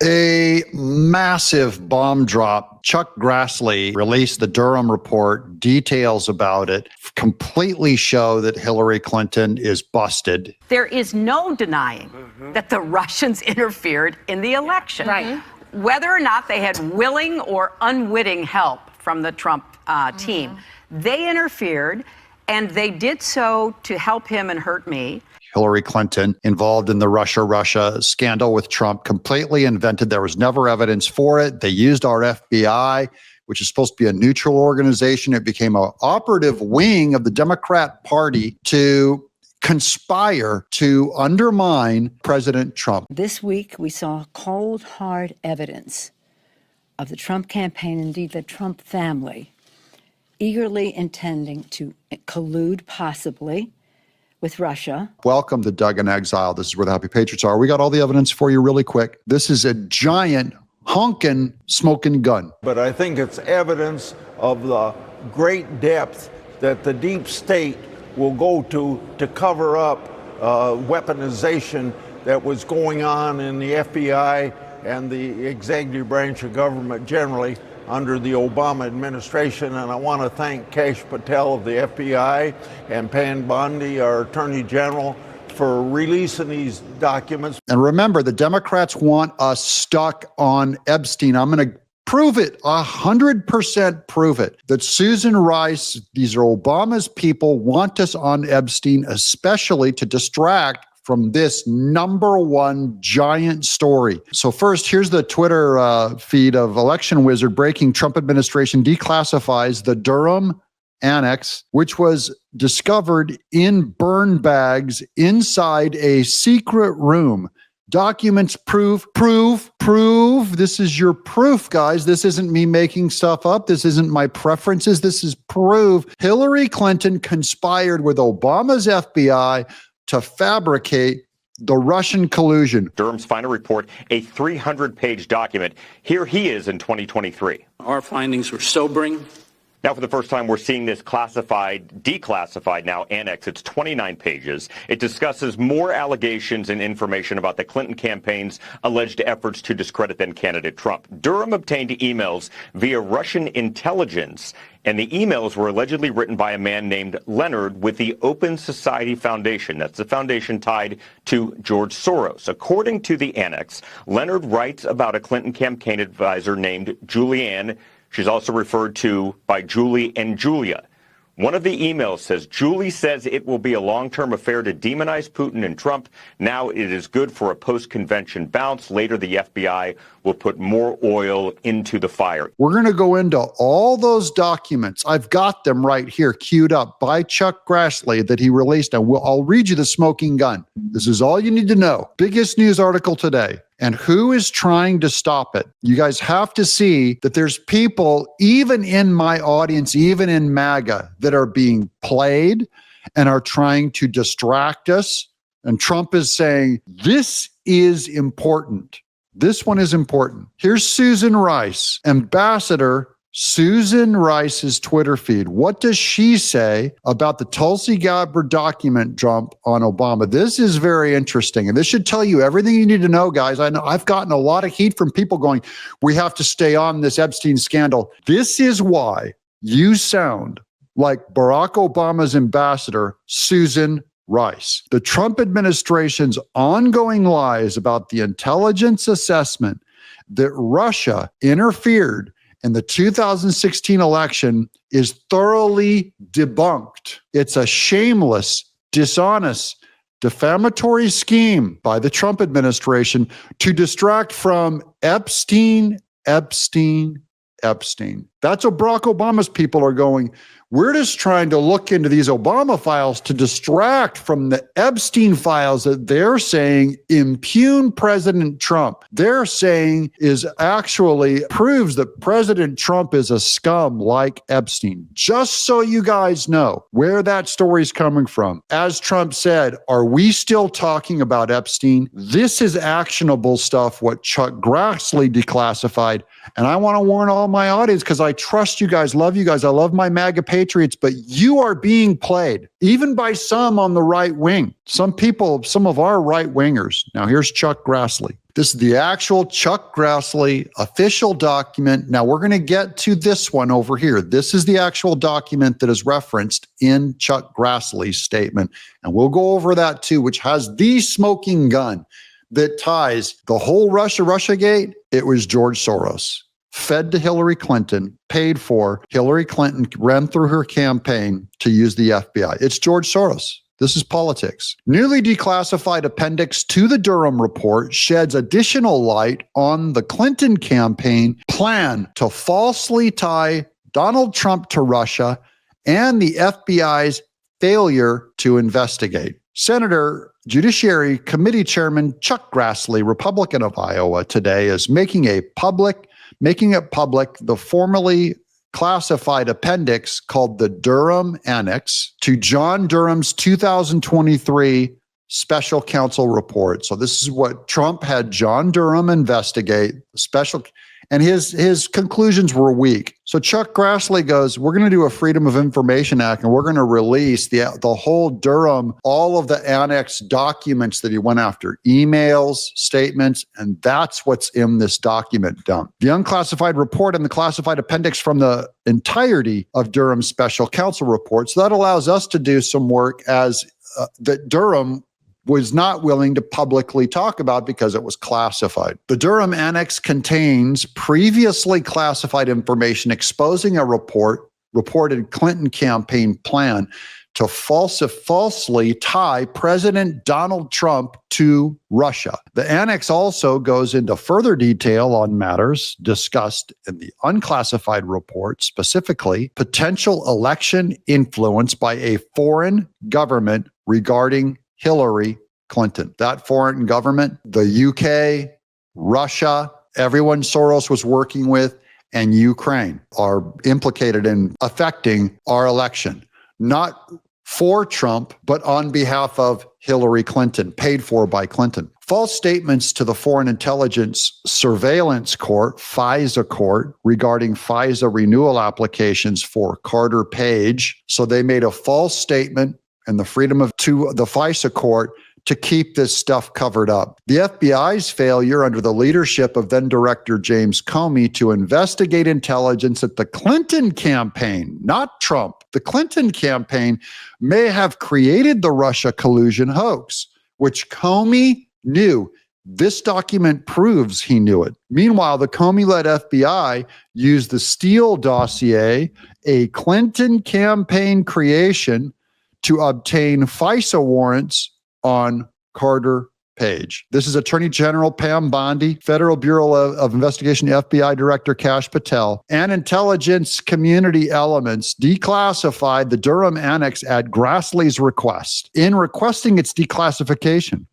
A massive bomb drop. Chuck Grassley released the Durham report. Details about it completely show that Hillary Clinton is busted. There is no denying that the Russians interfered in the election. Right. Whether or not they had willing or unwitting help from the Trump team, they interfered, and they did so to help him and hurt me. Hillary Clinton, involved in the Russia scandal with Trump, completely invented. There was never evidence for it. They used our FBI, which is supposed to be a neutral organization. It became an operative wing of the Democrat Party to conspire to undermine President Trump. This week, we saw cold, hard evidence of the Trump campaign, indeed the Trump family, eagerly intending to collude possibly with Russia. Welcome to Doug in Exile. This is where the Happy Patriots are. We got all the evidence for you really quick. This is a giant honking smoking gun. But I think it's evidence of the great depth that the deep state will go to cover up weaponization that was going on in the FBI and the executive branch of government generally under the Obama administration. And I want to thank Kash Patel of the FBI and Pan Bondi, our Attorney General, for releasing these documents. And remember, the Democrats want us stuck on Epstein. I'm going to prove it, 100% prove it, that Susan Rice, these are Obama's people, want us on Epstein, especially to distract from this #1 giant story. So first, here's the Twitter feed of Election Wizard breaking: Trump administration declassifies the Durham annex, which was discovered in burn bags inside a secret room. Documents prove. This is your proof, guys. This isn't me making stuff up. This isn't my preferences. This is proof. Hillary Clinton conspired with Obama's FBI to fabricate the Russian collusion. Durham's final report, a 300-page document. Here he is in 2023. Our findings were sobering. Now, for the first time, we're seeing this declassified now annex. It's 29 pages. It discusses more allegations and information about the Clinton campaign's alleged efforts to discredit then-candidate Trump. Durham obtained emails via Russian intelligence, and the emails were allegedly written by a man named Leonard with the Open Society Foundation. That's the foundation tied to George Soros. According to the annex, Leonard writes about a Clinton campaign advisor named Julianne. She's also referred to by Julie and Julia. One of the emails says, Julie says it will be a long-term affair to demonize Putin and Trump. Now it is good for a post-convention bounce. Later, the FBI will put more oil into the fire. We're going to go into all those documents. I've got them right here, queued up by Chuck Grassley that he released. And I'll read you the smoking gun. This is all you need to know. Biggest news article today. And who is trying to stop it? You guys have to see that there's people, even in my audience, even in MAGA, that are being played and are trying to distract us. And Trump is saying, this is important. This one is important. Here's Susan Rice, Ambassador Susan Rice's Twitter feed. What does she say about the Tulsi Gabbard document dump on Obama? This is very interesting, and this should tell you everything you need to know, guys. I know I've gotten a lot of heat from people going, we have to stay on this Epstein scandal. This is why you sound like Barack Obama's ambassador, Susan Rice. The Trump administration's ongoing lies about the intelligence assessment that Russia interfered in the 2016 election is thoroughly debunked. It's a shameless, dishonest, defamatory scheme by the Trump administration to distract from Epstein. That's what Barack Obama's people are going. We're just trying to look into these Obama files to distract from the Epstein files that they're saying impugn President Trump. They're saying is actually proves that President Trump is a scum like Epstein. Just so you guys know where that story's coming from. As Trump said, are we still talking about Epstein? This is actionable stuff, what Chuck Grassley declassified. And I want to warn all my audience, because I trust you guys, love you guys. I love my MAGA patriots, but you are being played, even by some on the right wing. Some people, some of our right wingers. Now here's Chuck Grassley. This is the actual Chuck Grassley official document. Now we're going to get to this one over here. This is the actual document that is referenced in Chuck Grassley's statement. And we'll go over that too, which has the smoking gun that ties the whole Russiagate. It was George Soros, fed to Hillary Clinton, paid for. Hillary Clinton ran through her campaign to use the FBI. It's George Soros. This is politics. Newly declassified appendix to the Durham report sheds additional light on the Clinton campaign plan to falsely tie Donald Trump to Russia and the FBI's failure to investigate. Senator Judiciary Committee Chairman Chuck Grassley, Republican of Iowa, today is making it public the formerly classified appendix called the Durham Annex to John Durham's 2023 special counsel report. So this is what Trump had John Durham investigate, and his conclusions were weak. So Chuck Grassley goes, we're going to do a Freedom of Information Act, and we're going to release the whole Durham, all of the annex documents that he went after, emails, statements, and that's what's in this document dump. The unclassified report and the classified appendix from the entirety of Durham's special counsel report. So that allows us to do some work as that Durham was not willing to publicly talk about because it was classified. The Durham Annex contains previously classified information exposing a reported Clinton campaign plan to falsely tie President Donald Trump to Russia. The annex also goes into further detail on matters discussed in the unclassified report, specifically potential election influence by a foreign government regarding Hillary Clinton. That foreign government, the UK, Russia, everyone Soros was working with, and Ukraine are implicated in affecting our election. Not for Trump, but on behalf of Hillary Clinton, paid for by Clinton. False statements to the Foreign Intelligence Surveillance Court, FISA court, regarding FISA renewal applications for Carter Page. So they made a false statement and the to the FISA court to keep this stuff covered up. The FBI's failure under the leadership of then Director James Comey to investigate intelligence that the Clinton campaign, not Trump, the Clinton campaign may have created the Russia collusion hoax, which Comey knew. This document proves he knew it. Meanwhile, the Comey-led FBI used the Steele dossier, a Clinton campaign creation, to obtain FISA warrants on Carter Page. This is Attorney General Pam Bondi, Federal Bureau of Investigation FBI Director Kash Patel, and intelligence community elements declassified the Durham Annex at Grassley's request. In requesting its declassification,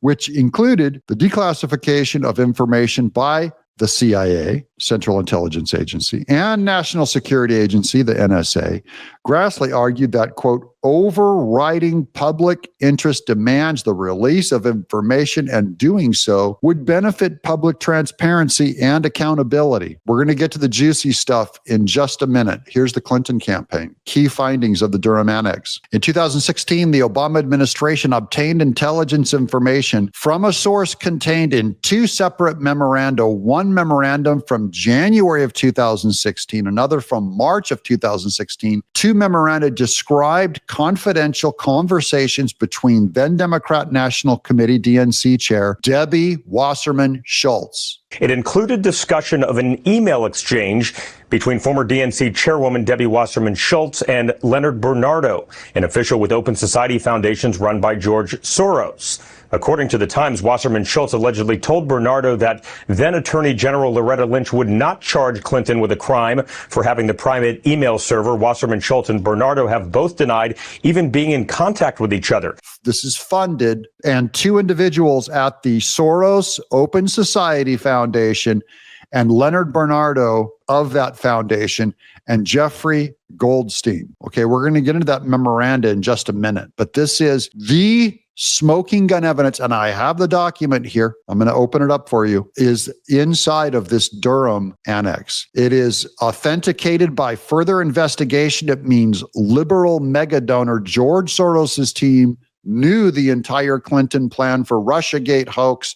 which included the declassification of information by the CIA, Central Intelligence Agency, and National Security Agency, the NSA, Grassley argued that, quote, overriding public interest demands the release of information, and doing so would benefit public transparency and accountability. We're going to get to the juicy stuff in just a minute. Here's the Clinton campaign. Key findings of the Durham Annex. In 2016, the Obama administration obtained intelligence information from a source contained in two separate memoranda, one memorandum from January of 2016, another from March of 2016. Two memoranda described confidential conversations between then Democrat National Committee DNC Chair Debbie Wasserman Schultz. It included discussion of an email exchange between former DNC Chairwoman Debbie Wasserman Schultz and Leonard Bernardo, an official with Open Society Foundations run by George Soros. According to the Times, Wasserman Schultz allegedly told Bernardo that then Attorney General Loretta Lynch would not charge Clinton with a crime for having the private email server. Wasserman Schultz and Bernardo have both denied even being in contact with each other. This is funded, and two individuals at the Soros Open Society Foundation and Leonard Bernardo of that foundation and Jeffrey Goldstein. Okay, we're going to get into that memoranda in just a minute, but this is the smoking gun evidence, and I have the document here. I'm going to open it up for you, is inside of this Durham Annex. It is authenticated by further investigation. It means liberal mega donor George Soros's team knew the entire Clinton plan for Russiagate hoax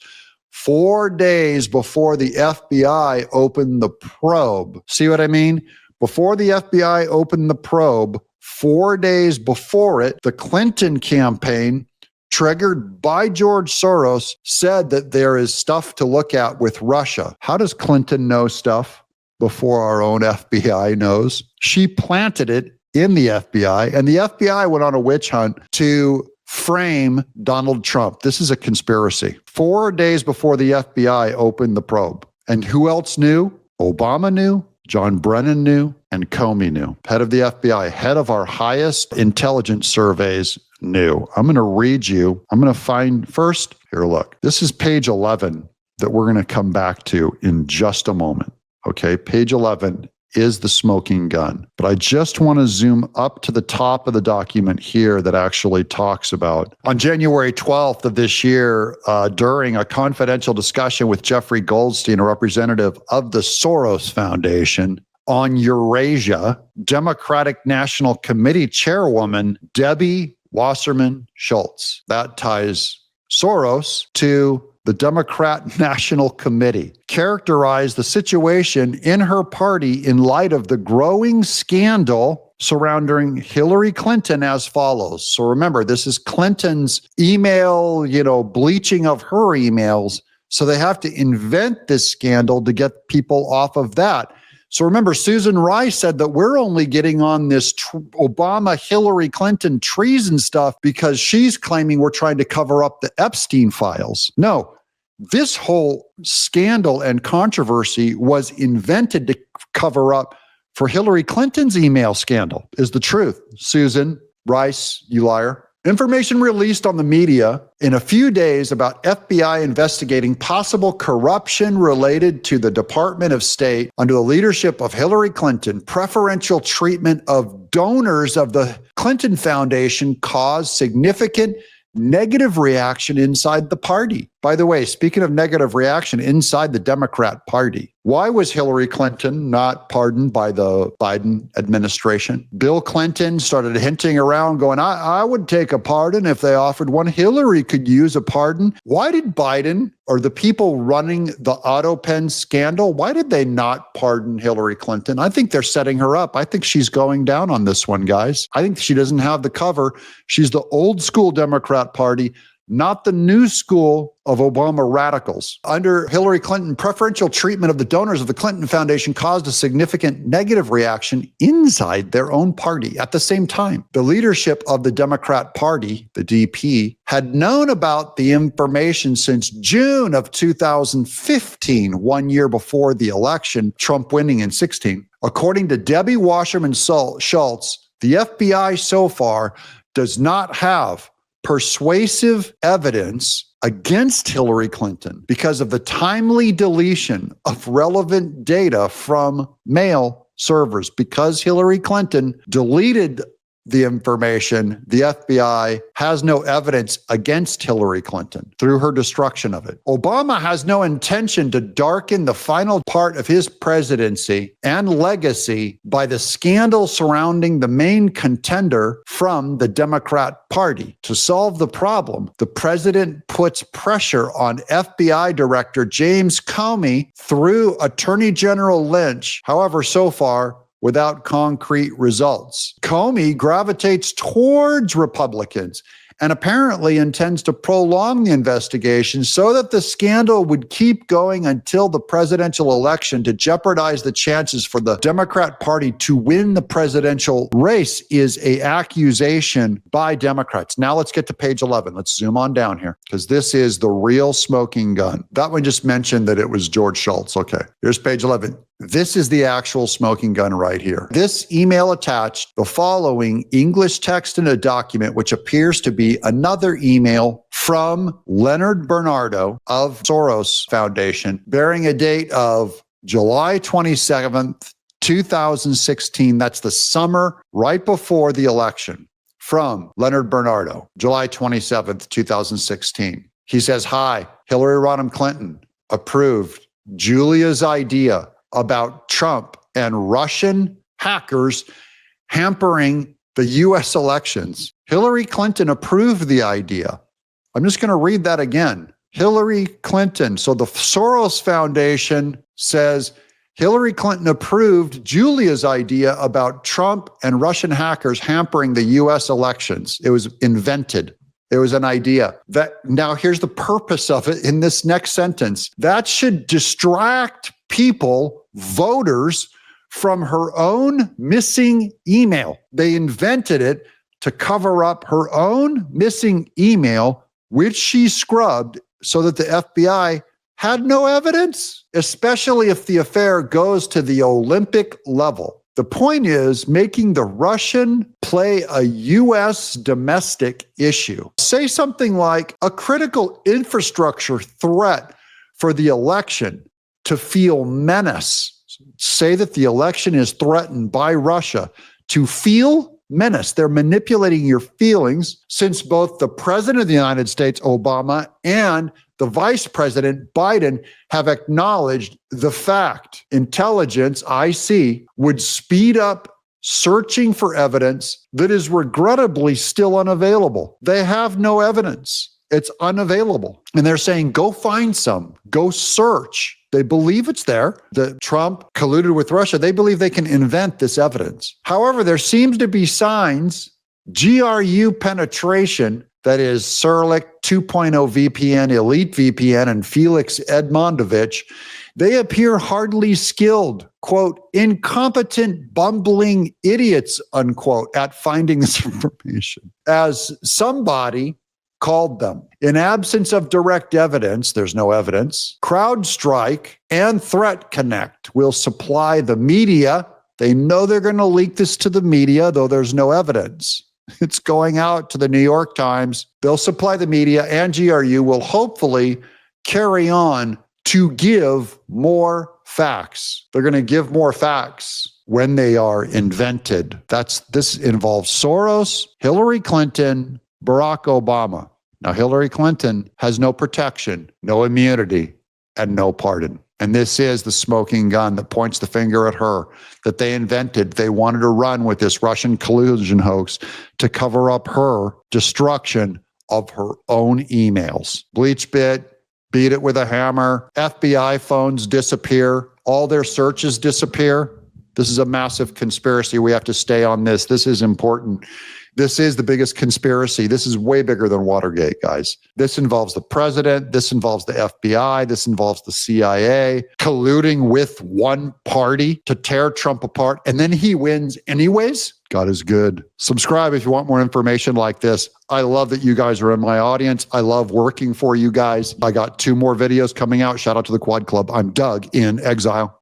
4 days before the FBI opened the probe. See what I mean? Before the FBI opened the probe, 4 days before it, the Clinton campaign, triggered by George Soros, said that there is stuff to look at with Russia. How does Clinton know stuff before our own FBI knows? She planted it in the FBI, and the FBI went on a witch hunt to frame Donald Trump. This is a conspiracy. 4 days before the FBI opened the probe. And who else knew? Obama knew, John Brennan knew, and Comey knew. Head of the FBI, head of our highest intelligence surveys knew. I'm going to read you. I'm going to find first. Here, look. This is page 11 that we're going to come back to in just a moment. Okay, page 11 is the smoking gun. But I just want to zoom up to the top of the document here that actually talks about on January 12th of this year, during a confidential discussion with Jeffrey Goldstein, a representative of the Soros Foundation, on Eurasia, Democratic National Committee chairwoman Debbie Wasserman Schultz. That ties Soros to the Democrat National Committee, characterized the situation in her party in light of the growing scandal surrounding Hillary Clinton as follows. So remember, this is Clinton's email, bleaching of her emails. So they have to invent this scandal to get people off of that. So remember, Susan Rice said that we're only getting on this Obama-Hillary Clinton treason stuff because she's claiming we're trying to cover up the Epstein files. No, this whole scandal and controversy was invented to cover up for Hillary Clinton's email scandal, is the truth. Susan Rice, you liar. Information released on the media in a few days about FBI investigating possible corruption related to the Department of State under the leadership of Hillary Clinton, preferential treatment of donors of the Clinton Foundation caused significant negative reaction inside the party. By the way, speaking of negative reaction inside the Democrat Party, why was Hillary Clinton not pardoned by the Biden administration? Bill Clinton started hinting around going, I would take a pardon if they offered one. Hillary could use a pardon. Why did Biden or the people running the AutoPen scandal, why did they not pardon Hillary Clinton? I think they're setting her up. I think she's going down on this one, guys. I think she doesn't have the cover. She's the old school Democrat Party, not the new school of Obama radicals. Under Hillary Clinton, preferential treatment of the donors of the Clinton Foundation caused a significant negative reaction inside their own party. At the same time, the leadership of the Democrat Party, the DP, had known about the information since June of 2015, 1 year before the election, Trump winning in 16. According to Debbie Wasserman Schultz, the FBI so far does not have persuasive evidence against Hillary Clinton because of the timely deletion of relevant data from mail servers. Because Hillary Clinton deleted the information, the FBI has no evidence against Hillary Clinton through her destruction of it. Obama has no intention to darken the final part of his presidency and legacy by the scandal surrounding the main contender from the Democrat Party. To solve the problem, the president puts pressure on FBI Director James Comey through Attorney General Lynch. However, so far, without concrete results. Comey gravitates towards Republicans and apparently intends to prolong the investigation so that the scandal would keep going until the presidential election to jeopardize the chances for the Democrat Party to win the presidential race is an accusation by Democrats. Now let's get to page 11. Let's zoom on down here because this is the real smoking gun. That one just mentioned that it was George Schultz. Okay, here's page 11. This is the actual smoking gun right here. This email attached the following English text in a document, which appears to be another email from Leonard Bernardo of Soros Foundation, bearing a date of July 27th, 2016. That's the summer right before the election. From Leonard Bernardo, July 27th, 2016. He says, "Hi, Hillary Rodham Clinton approved Julia's idea about Trump and Russian hackers hampering the U.S. elections. Hillary Clinton approved the idea." I'm just going to read that again. Hillary Clinton. So the Soros Foundation says Hillary Clinton approved Julia's idea about Trump and Russian hackers hampering the US elections. It was invented. It was an idea. Now here's the purpose of it in this next sentence. That should distract people, voters, from her own missing email. They invented it to cover up her own missing email, which she scrubbed so that the FBI had no evidence, especially if the affair goes to the Olympic level. The point is making the Russian play a U.S. domestic issue. Say something like a critical infrastructure threat for the election to feel menace. Say that the election is threatened by Russia to feel menace. They're manipulating your feelings since both the president of the United States, Obama, and the vice president, Biden, have acknowledged the fact intelligence, IC, would speed up searching for evidence that is regrettably still unavailable. They have no evidence. It's unavailable. And they're saying, go find some, go search. They believe it's there, that Trump colluded with Russia. They believe they can invent this evidence. However, there seems to be signs, GRU penetration, that is Serlic 2.0 VPN, Elite VPN, and Felix Edmondovich, they appear hardly skilled, quote, incompetent, bumbling idiots, unquote, at finding this information. As somebody called them. In absence of direct evidence, there's no evidence, CrowdStrike and Threat Connect will supply the media. They know they're going to leak this to the media, though there's no evidence. It's going out to the New York Times. They'll supply the media, and GRU will hopefully carry on to give more facts. They're going to give more facts when they are invented. This involves Soros, Hillary Clinton, Barack Obama. Now, Hillary Clinton has no protection, no immunity, and no pardon. And this is the smoking gun that points the finger at her, that they invented. They wanted to run with this Russian collusion hoax to cover up her destruction of her own emails. BleachBit, beat it with a hammer. FBI phones disappear. All their searches disappear. This is a massive conspiracy. We have to stay on this. This is important. This is the biggest conspiracy. This is way bigger than Watergate, guys. This involves the president. This involves the FBI. This involves the CIA colluding with one party to tear Trump apart. And then he wins anyways. God is good. Subscribe if you want more information like this. I love that you guys are in my audience. I love working for you guys. I got 2 more videos coming out. Shout out to the Quad Club. I'm Doug in Exile.